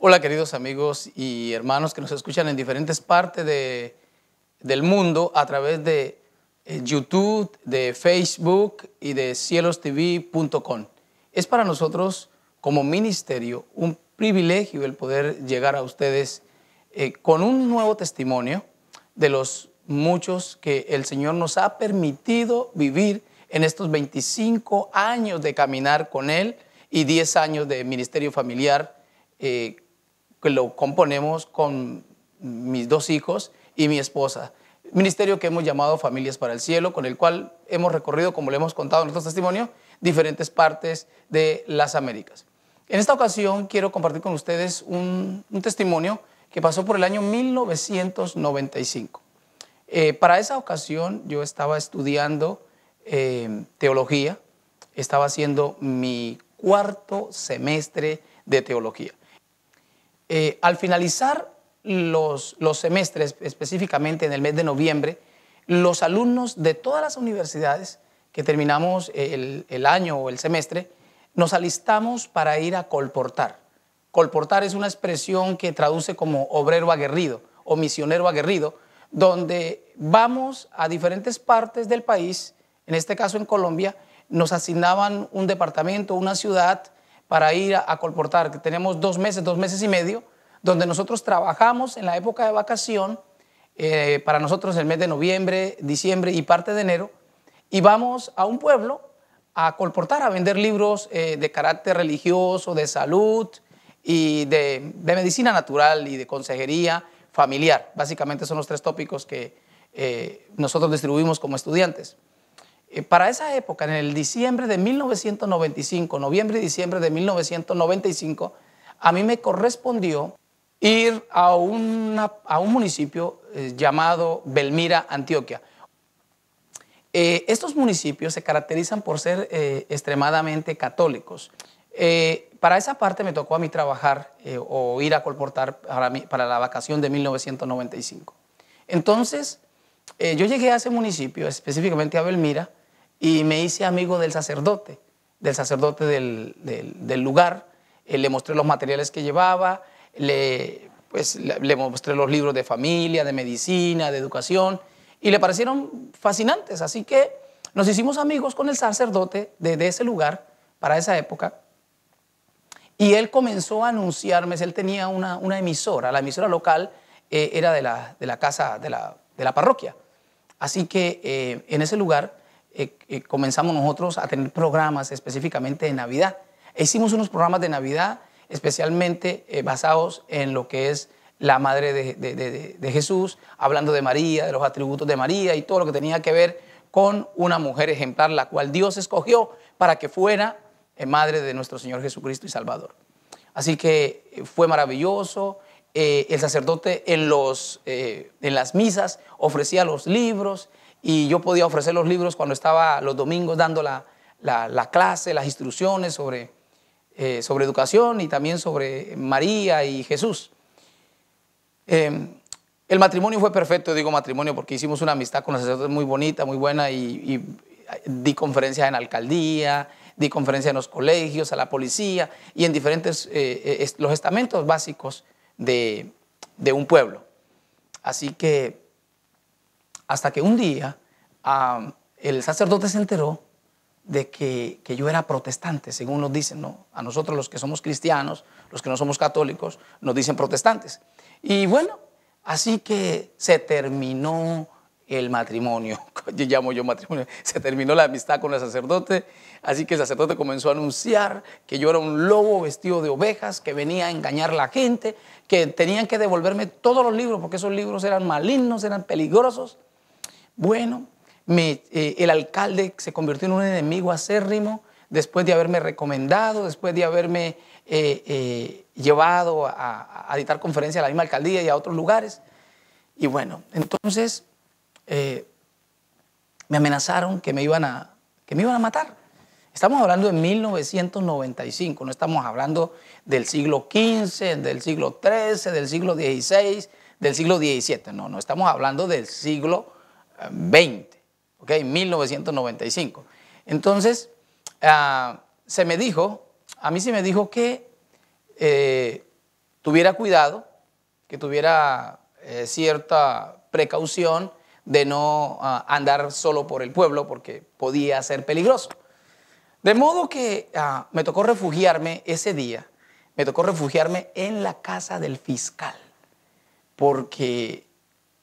Hola queridos amigos y hermanos que nos escuchan en diferentes partes del mundo a través de YouTube, de Facebook y de cielostv.com. Es para nosotros como ministerio un privilegio el poder llegar a ustedes con un nuevo testimonio de los muchos que el Señor nos ha permitido vivir en estos 25 años de caminar con Él y 10 años de ministerio familiar que lo componemos con mis dos hijos y mi esposa. Ministerio que hemos llamado Familias para el Cielo, con el cual hemos recorrido, como le hemos contado en nuestro testimonio, diferentes partes de las Américas. En esta ocasión quiero compartir con ustedes un testimonio que pasó por el año 1995. Para esa ocasión yo estaba estudiando teología, estaba haciendo mi cuarto semestre de teología. Al finalizar los semestres, específicamente en el mes de noviembre, los alumnos de todas las universidades que terminamos el año o el semestre, nos alistamos para ir a colportar. Colportar es una expresión que traduce como obrero aguerrido o misionero aguerrido, donde vamos a diferentes partes del país, en este caso en Colombia, nos asignaban un departamento, una ciudad, para ir a colportar, que tenemos 2 meses y medio, donde nosotros trabajamos en la época de vacación, para nosotros el mes de noviembre, diciembre y parte de enero, y vamos a un pueblo a colportar, a vender libros de carácter religioso, de salud y de medicina natural y de consejería familiar. Básicamente son los 3 tópicos que nosotros distribuimos como estudiantes. Para esa época, en el diciembre de 1995, noviembre y diciembre de 1995, a mí me correspondió ir a un municipio llamado Belmira, Antioquia. Estos municipios se caracterizan por ser extremadamente católicos. Para esa parte me tocó a mí trabajar o ir a colportar para la vacación de 1995. Entonces, yo llegué a ese municipio, específicamente a Belmira, y me hice amigo del sacerdote del lugar. Le mostré los materiales que llevaba, le mostré los libros de familia, de medicina, de educación, y le parecieron fascinantes. Así que nos hicimos amigos con el sacerdote de ese lugar para esa época, y él comenzó a anunciarme. Él tenía una emisora, la emisora local era de la casa de la parroquia. Así que en ese lugar comenzamos nosotros a tener programas específicamente de Navidad. Hicimos unos programas de Navidad especialmente basados en lo que es la madre de Jesús, hablando de María, de los atributos de María y todo lo que tenía que ver con una mujer ejemplar, la cual Dios escogió para que fuera madre de nuestro Señor Jesucristo y Salvador. Así que fue maravilloso. El sacerdote en las misas ofrecía los libros, y yo podía ofrecer los libros cuando estaba los domingos dando la clase, las instrucciones sobre educación y también sobre María y Jesús. El matrimonio fue perfecto, digo matrimonio porque hicimos una amistad con los sacerdotes muy bonita, muy buena, y di conferencias en la alcaldía, di conferencias en los colegios, a la policía y en diferentes los estamentos básicos de un pueblo. Así que hasta que un día el sacerdote se enteró de que yo era protestante, según nos dicen, ¿no? A nosotros los que somos cristianos, los que no somos católicos, nos dicen protestantes. Y bueno, así que se terminó el matrimonio, llamo yo matrimonio, se terminó la amistad con el sacerdote. Así que el sacerdote comenzó a anunciar que yo era un lobo vestido de ovejas, que venía a engañar a la gente, que tenían que devolverme todos los libros porque esos libros eran malignos, eran peligrosos. Bueno, el alcalde se convirtió en un enemigo acérrimo después de haberme recomendado, después de haberme llevado a dictar conferencias a la misma alcaldía y a otros lugares. Y bueno, entonces me amenazaron que me iban a matar. Estamos hablando de 1995, no estamos hablando del siglo XV, del siglo XIII, del siglo XVI, del siglo XVII. No, estamos hablando del siglo XX, ¿ok? 1995. Entonces, a mí se me dijo que tuviera cuidado, que tuviera cierta precaución de no andar solo por el pueblo porque podía ser peligroso. De modo que me tocó refugiarme ese día, me tocó refugiarme en la casa del fiscal, porque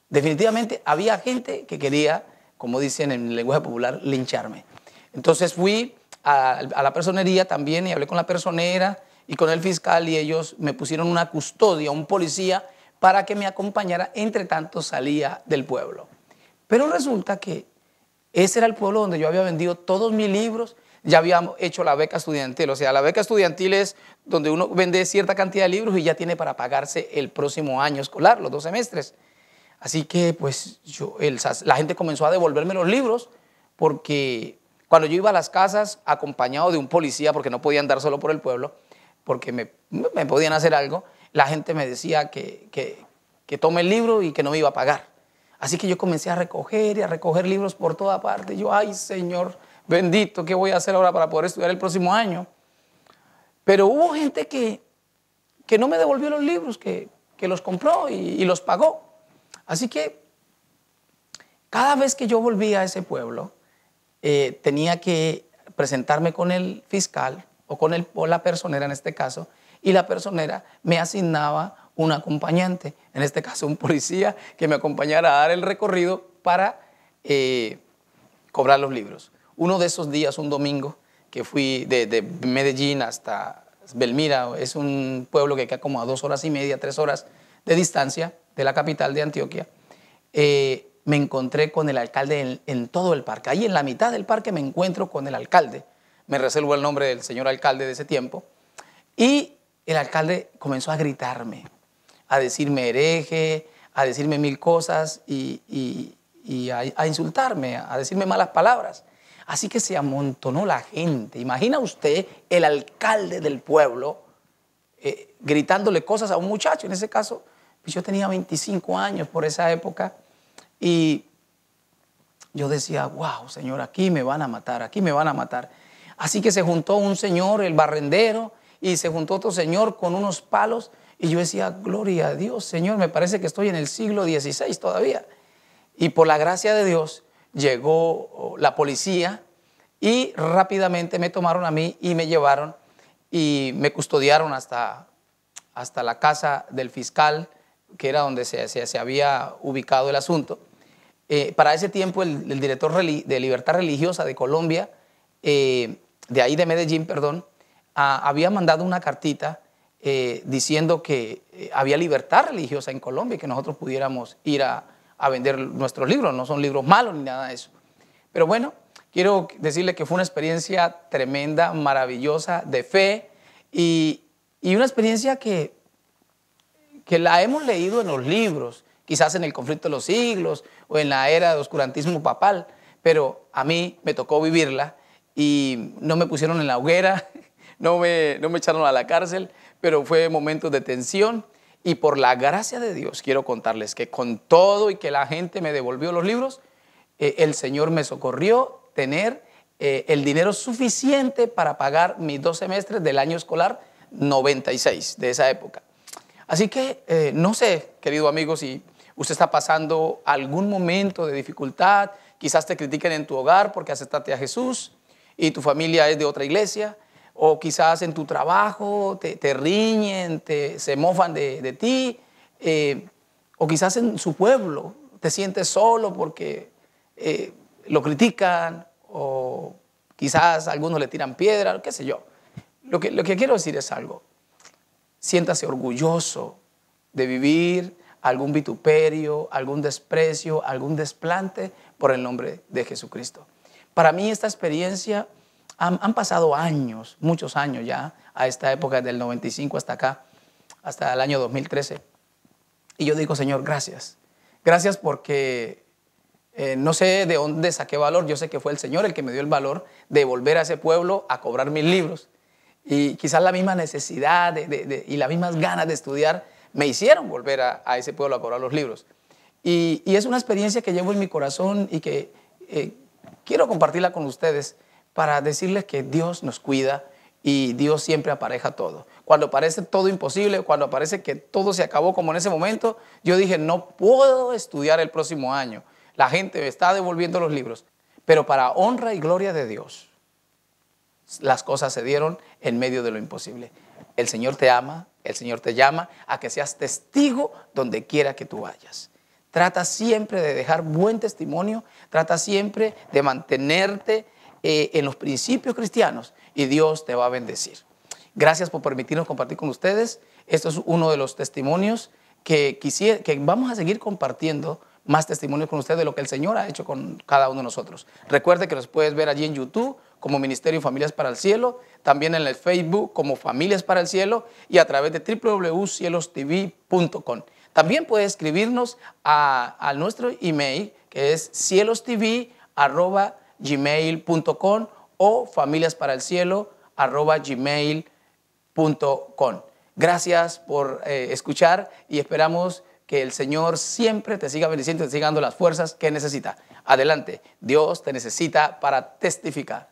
definitivamente había gente que quería, como dicen en el lenguaje popular, lincharme. Entonces fui a la personería también y hablé con la personera y con el fiscal y ellos me pusieron una custodia, un policía, para que me acompañara, entre tanto salía del pueblo. Pero resulta que ese era el pueblo donde yo había vendido todos mis libros, ya había hecho la beca estudiantil. O sea, la beca estudiantil es donde uno vende cierta cantidad de libros y ya tiene para pagarse el próximo año escolar, los 2 semestres. Así que pues la gente comenzó a devolverme los libros porque cuando yo iba a las casas acompañado de un policía, porque no podía andar solo por el pueblo, porque me podían hacer algo, la gente me decía que tome el libro y que no me iba a pagar. Así que yo comencé a recoger y a recoger libros por toda parte. Yo, ay Señor bendito, ¿qué voy a hacer ahora para poder estudiar el próximo año? Pero hubo gente que no me devolvió los libros, que los compró y los pagó. Así que cada vez que yo volvía a ese pueblo, tenía que presentarme con el fiscal o la personera en este caso, y la personera me asignaba un acompañante, en este caso un policía, que me acompañara a dar el recorrido para cobrar los libros. Uno de esos días, un domingo, que fui de Medellín hasta Belmira, es un pueblo que queda como a 2 horas y media, 3 horas de distancia de la capital de Antioquia, me encontré con el alcalde en todo el parque. Ahí en la mitad del parque me encuentro con el alcalde, me reservo el nombre del señor alcalde de ese tiempo, y el alcalde comenzó a gritarme, a decirme hereje, a decirme mil cosas y a insultarme, a decirme malas palabras. Así que se amontonó la gente. Imagina usted el alcalde del pueblo gritándole cosas a un muchacho. En ese caso, pues yo tenía 25 años por esa época y yo decía, wow, Señor, aquí me van a matar, aquí me van a matar. Así que se juntó un señor, el barrendero, y se juntó otro señor con unos palos y yo decía, gloria a Dios, Señor, me parece que estoy en el siglo XVI todavía. Y por la gracia de Dios llegó la policía y rápidamente me tomaron a mí y me llevaron y me custodiaron hasta la casa del fiscal, que era donde se había ubicado el asunto. Para ese tiempo el director de Libertad Religiosa de Colombia, de ahí de Medellín, perdón, había mandado una cartita diciendo que había libertad religiosa en Colombia y que nosotros pudiéramos ir a vender nuestros libros. No son libros malos ni nada de eso. Pero bueno, quiero decirle que fue una experiencia tremenda, maravillosa, de fe y una experiencia que la hemos leído en los libros, quizás en el conflicto de los siglos o en la era de oscurantismo papal, pero a mí me tocó vivirla y no me pusieron en la hoguera, no me echaron a la cárcel, pero fue momentos de tensión y por la gracia de Dios quiero contarles que con todo y que la gente me devolvió los libros, el Señor me socorrió tener el dinero suficiente para pagar mis 2 semestres del año escolar 96 de esa época. Así que no sé, querido amigo, si usted está pasando algún momento de dificultad, quizás te critiquen en tu hogar porque aceptaste a Jesús y tu familia es de otra iglesia, o quizás en tu trabajo te riñen, se mofan de ti, o quizás en su pueblo te sientes solo porque lo critican, o quizás algunos le tiran piedra, qué sé yo. Lo que quiero decir es algo. Siéntase orgulloso de vivir algún vituperio, algún desprecio, algún desplante por el nombre de Jesucristo. Para mí esta experiencia, han pasado años, muchos años ya, a esta época del 95 hasta acá, hasta el año 2013. Y yo digo, Señor, gracias. Gracias porque no sé de dónde saqué valor. Yo sé que fue el Señor el que me dio el valor de volver a ese pueblo a cobrar mis libros. Y quizás la misma necesidad y las mismas ganas de estudiar me hicieron volver a ese pueblo a cobrar los libros. Y es una experiencia que llevo en mi corazón y que quiero compartirla con ustedes para decirles que Dios nos cuida y Dios siempre apareja todo. Cuando parece todo imposible, cuando parece que todo se acabó como en ese momento, yo dije, no puedo estudiar el próximo año. La gente me está devolviendo los libros. Pero para honra y gloria de Dios, las cosas se dieron en medio de lo imposible. El Señor te ama, el Señor te llama a que seas testigo donde quiera que tú vayas. Trata siempre de dejar buen testimonio, trata siempre de mantenerte en los principios cristianos y Dios te va a bendecir. Gracias por permitirnos compartir con ustedes. Esto es uno de los testimonios que vamos a seguir compartiendo más testimonios con ustedes de lo que el Señor ha hecho con cada uno de nosotros. Recuerde que los puedes ver allí en YouTube como Ministerio Familias para el Cielo, también en el Facebook como Familias para el Cielo y a través de www.cielostv.com. También puedes escribirnos a nuestro email que es cielostv@gmail.com o familiasparalcielo@gmail.com. Gracias por escuchar y esperamos que el Señor siempre te siga bendiciendo y te siga dando las fuerzas que necesita. Adelante, Dios te necesita para testificar.